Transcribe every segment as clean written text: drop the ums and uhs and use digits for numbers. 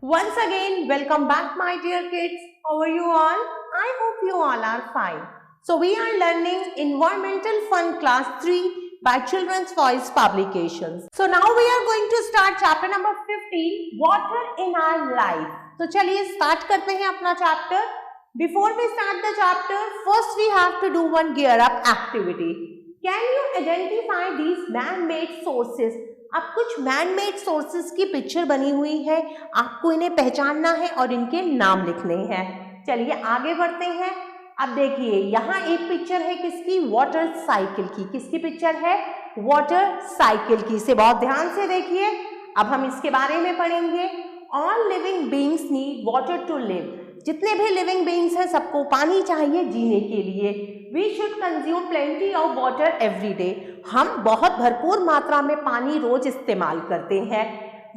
Once again, welcome back my dear kids. How are you all? I hope you all are fine. So we are learning Environmental Fun Class 3 by Children's Voice Publications. So now we are going to start chapter number 15, Water in Our Life. तो चलिए start करते हैं अपना chapter. Before we start the chapter, first we have to do one gear up activity. Can you identify these man-made sources? अब कुछ man made sources की picture बनी हुई है, आपको इन्हें पहचानना है और इनके नाम लिखने हैं। चलिए आगे बढ़ते हैं। अब देखिए यहाँ एक पिक्चर है किसकी, वाटर साइकिल की। किसकी पिक्चर है? वाटर साइकिल की। इसे बहुत ध्यान से देखिए। अब हम इसके बारे में पढ़ेंगे। All living beings need water to live. जितने भी लिविंग बीइंग्स हैं सबको पानी चाहिए जीने के लिए। We should consume plenty of water every day. हम बहुत भरपूर मात्रा में पानी रोज इस्तेमाल करते हैं।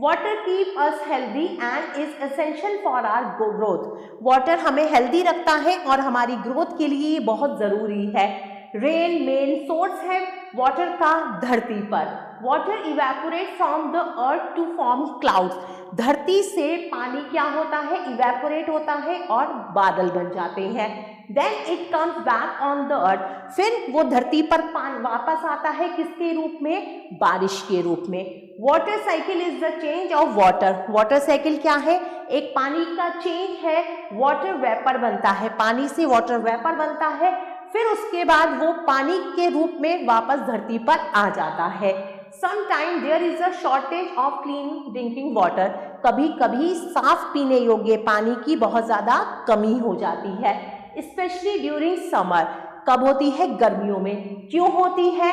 Water keep us healthy and is essential for our growth. Water हमें हेल्दी रखता है और हमारी ग्रोथ के लिए ये बहुत ज़रूरी है। रेन मेन सोर्स है वाटर का धरती पर। Water evaporate from the earth to form clouds. धरती से पानी क्या होता है? इवेपोरेट होता है और बादल बन जाते हैं। Then it comes back on the earth. फिर वो धरती पर वापस आता है किसके रूप में? बारिश के रूप में। Water cycle is the change of water. Water cycle क्या है? एक पानी का चेंज है। वाटर वेपर बनता है, पानी से वाटर वेपर बनता है, फिर उसके बाद वो पानी के रूप में वापस धरती पर आ जाता है। Sometimes there is a shortage of clean drinking water. कभी कभी साफ पीने योग्य पानी की बहुत ज़्यादा कमी हो जाती है, स्पेशली ड्यूरिंग समर। कब होती है? गर्मियों में। क्यों होती है?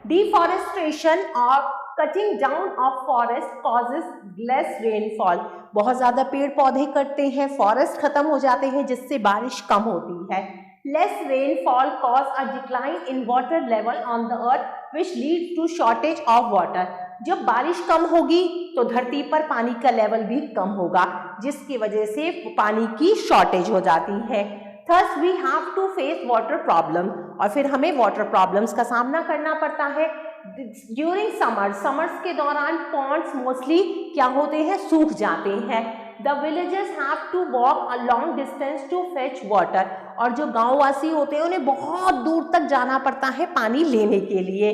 डिफॉरेस्टेशन और cutting down of forest causes less rainfall. बहुत ज़्यादा पेड़ पौधे कटते हैं, फॉरेस्ट खत्म हो जाते हैं जिससे बारिश कम होती है। Less rainfall cause a decline in water level on the earth which leads to shortage of water. जब बारिश कम होगी तो धरती पर पानी का लेवल भी कम होगा जिसकी वजह से पानी की शॉर्टेज हो जाती है। Thus we have to face water problem और फिर हमें वाटर प्रॉब्लम्स का सामना करना पड़ता है। ड्यूरिंग समर्स के दौरान पॉन्ड्स मोस्टली क्या होते हैं? सूख जाते हैं। The villagers have to walk a long distance to fetch water. और जो गांववासी होते हैं उन्हें बहुत दूर तक जाना पड़ता है पानी लेने के लिए।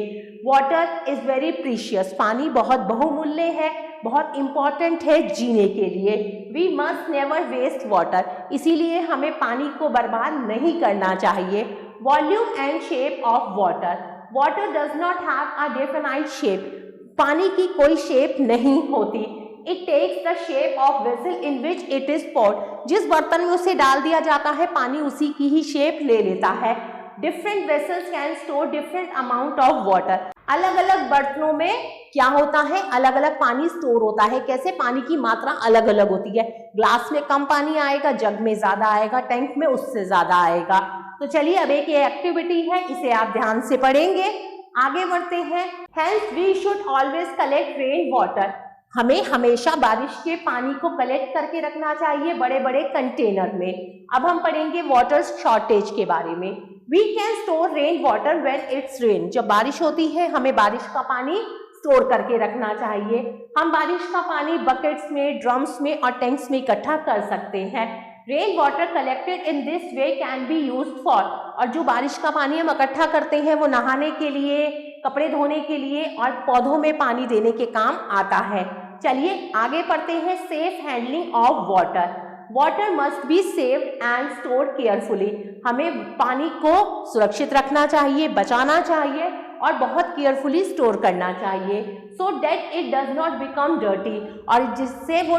Water is very precious. पानी बहुत बहुमूल्य है, बहुत इम्पॉर्टेंट है जीने के लिए। We must never waste water. इसीलिए हमें पानी को बर्बाद नहीं करना चाहिए। Volume and shape of water. Water does not have a definite shape. पानी की कोई शेप नहीं होती। It takes the shape of vessel in which it is poured. जिस बर्तन में उसे डाल दिया जाता है पानी उसी की ही शेप ले लेता है। Different vessels can store different amount of water. अलग अलग बर्तनों में क्या होता है? अलग अलग पानी स्टोर होता है। कैसे? पानी की मात्रा अलग अलग होती है। ग्लास में कम पानी आएगा, जग में ज्यादा आएगा, टैंक में उससे ज्यादा आएगा। तो चलिए अब एक ये एक्टिविटी है, इसे आप ध्यान से पढ़ेंगे। आगे बढ़ते हैं। Hence we should always collect rain water. हमें हमेशा बारिश के पानी को कलेक्ट करके रखना चाहिए बड़े बड़े कंटेनर में। अब हम पढ़ेंगे वाटर शॉर्टेज के बारे में। We can store rain water when it's rain. जब बारिश होती है हमें बारिश का पानी स्टोर करके रखना चाहिए। हम बारिश का पानी बकेट्स में, ड्रम्स में और टैंक्स में इकट्ठा कर सकते हैं। Rain water collected in this way can be used for. और जो बारिश का पानी हम इकट्ठा करते हैं वो नहाने के लिए, कपड़े धोने के लिए और पौधों में पानी देने के काम आता है। चलिए आगे पढ़ते हैं। Safe handling of water. Water must be saved and stored carefully. हमें पानी को सुरक्षित रखना चाहिए, बचाना चाहिए और बहुत केयरफुली स्टोर करना चाहिए। So that it does not become dirty. और जिससे वो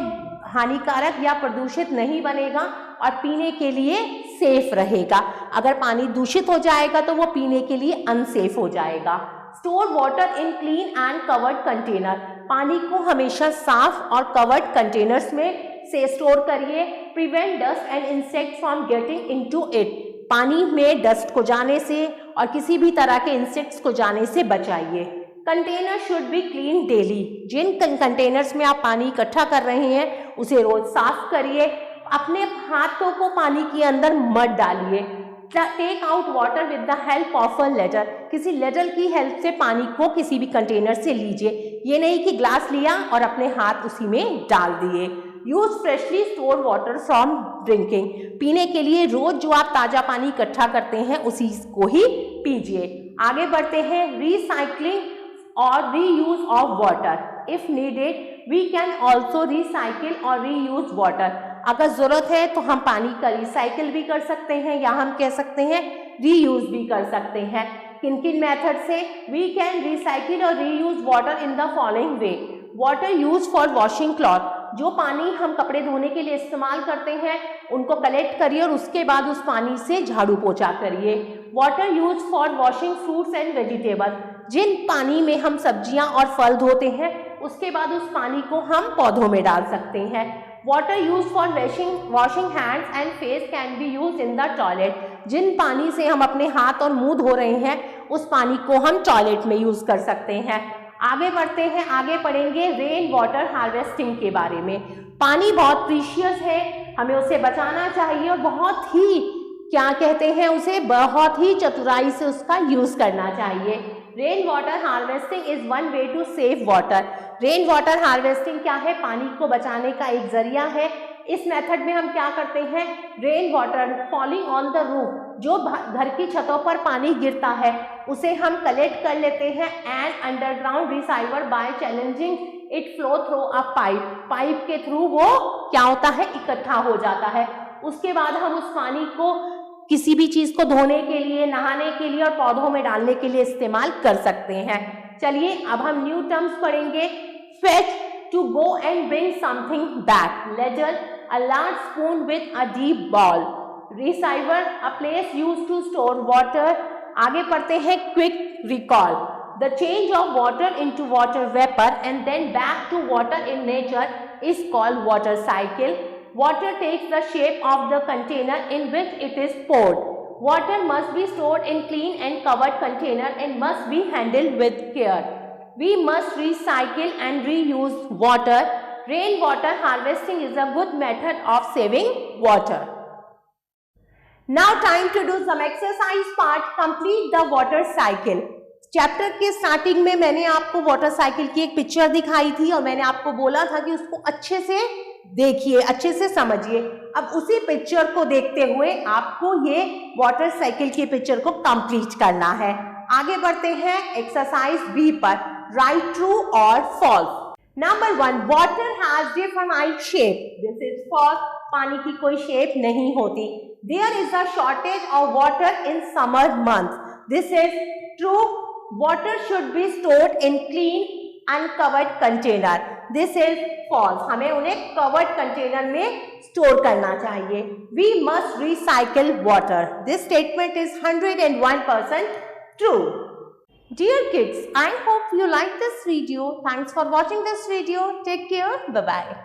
हानिकारक या प्रदूषित नहीं बनेगा और पीने के लिए सेफ रहेगा। अगर पानी दूषित हो जाएगा तो वो पीने के लिए अनसेफ हो जाएगा। Store water in clean and covered container. पानी को हमेशा साफ और कवर्ड कंटेनर्स में से स्टोर करिए। Prevent dust and insect from getting into it. पानी में डस्ट को जाने से और किसी भी तरह के इंसेक्ट्स को जाने से बचाइए। Container should be clean daily. जिन कंटेनर्स में आप पानी इकट्ठा कर रहे हैं उसे रोज साफ करिए। अपने हाथों को पानी के अंदर मत डालिए। Take out water with the help of a ladder. किसी लेडर की हेल्प से पानी को किसी भी कंटेनर से लीजिए। ये नहीं कि ग्लास लिया और अपने हाथ उसी में डाल दिए। Use freshly store water from drinking, पीने के लिए रोज जो आप ताजा पानी इकट्ठा करते हैं उसी को ही पीजिए। आगे बढ़ते हैं, रिसाइकलिंग और reuse of water. If needed we can also recycle और रीयूज वाटर। अगर जरूरत है तो हम पानी का रिसाइकिल भी कर सकते हैं या हम कह सकते हैं रीयूज भी कर सकते हैं। किन किन मेथड से? वी कैन रिसाइकिल और reuse water in the following way. Water use for washing cloth, जो पानी हम कपड़े धोने के लिए इस्तेमाल करते हैं उनको कलेक्ट करिए और उसके बाद उस पानी से झाड़ू पोछा करिए। Water use for washing fruits and vegetables, जिन पानी में हम सब्जियां और फल धोते हैं उसके बाद उस पानी को हम पौधों में डाल सकते हैं। Water use for washing hands and face can be use in the toilet, जिन पानी से हम अपने हाथ और मुंह धो रहे हैं उस पानी को हम टॉयलेट में यूज कर सकते हैं। आगे बढ़ते हैं, आगे पढ़ेंगे रेन वाटर हार्वेस्टिंग के बारे में। पानी बहुत प्रीशियस है, हमें उसे बचाना चाहिए और बहुत ही क्या कहते हैं उसे, बहुत ही चतुराई से उसका यूज करना चाहिए। Rain water harvesting is one way to save water. Rain water harvesting क्या है? पानी को बचाने का एक जरिया है। इस मेथड में हम क्या करते हैं, rain water falling on the roof, जो घर की छतों पर पानी गिरता है उसे हम कलेक्ट कर लेते हैं and underground receiver by challenging it flow through a pipe के थ्रू वो क्या होता है, इकट्ठा हो जाता है। उसके बाद हम उस पानी को किसी भी चीज को धोने के लिए, नहाने के लिए और पौधों में डालने के लिए इस्तेमाल कर सकते हैं। चलिए अब हम न्यू टर्म्स पढ़ेंगे। Fetch, to go and bring something back. Ledger, a large spoon with a deep ball. Receiver, a place used to store water. आगे पढ़ते हैं quick recall. The change of water into water vapor and then back to water in nature is called water cycle. Water takes the shape of the container in which it is poured. Water must be stored in clean and covered container and must be handled with care. We must recycle and reuse water. Rainwater harvesting is a good method of saving water. Now time to do some exercise part. Complete the water cycle. Chapter के starting में मैंने आपको water cycle की एक picture दिखाई थी और मैंने आपको बोला था कि उसको अच्छे से देखिए, अच्छे से समझिए। अब उसी पिक्चर को देखते हुए आपको ये वाटर साइकिल की पिक्चर को कंप्लीट करना है। आगे बढ़ते हैं एक्सरसाइज बी पर। राइट ट्रू और false. Number 1, water has defined shape. This is false, पानी की कोई शेप नहीं होती। There is a shortage of water in summer month. This is true, water should be stored in clean uncovered container. This is false, हमें उन्हें covered container में store करना चाहिए। We must recycle water. This statement is 101% true. Dear kids, I hope you like this video. Thanks for watching this video. Take care. Bye-bye.